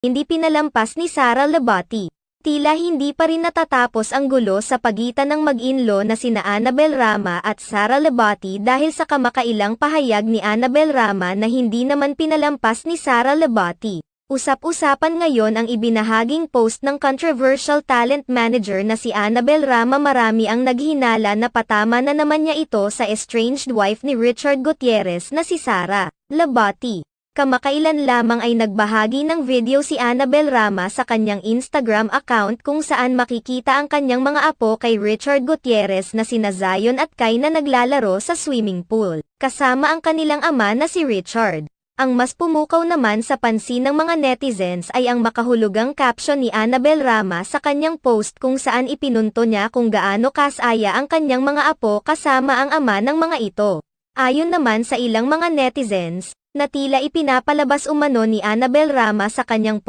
hindi pinalampas ni Sara Labati. Tila hindi pa rin natatapos ang gulo sa pagitan ng mag-in-law na sina Annabel Rama at Sara Labati dahil sa kamakailang pahayag ni Annabel Rama na hindi naman pinalampas ni Sara Labati. Usap-usapan ngayon ang ibinahaging post ng controversial talent manager na si Annabel Rama. Marami ang naghinala na patama na naman niya ito sa estranged wife ni Richard Gutierrez na si Sara Labati. Kamakailan lamang ay nagbahagi ng video si Annabel Rama sa kanyang Instagram account kung saan makikita ang kanyang mga apo kay Richard Gutierrez na sina Zion at Kai na naglalaro sa swimming pool, kasama ang kanilang ama na si Richard. Ang mas pumukaw naman sa pansin ng mga netizens ay ang makahulugang caption ni Annabel Rama sa kanyang post kung saan ipinunto niya kung gaano kasaya ang kanyang mga apo kasama ang ama ng mga ito. Ayon naman sa ilang mga netizens, na tila ipinapalabas umano ni Annabel Rama sa kanyang post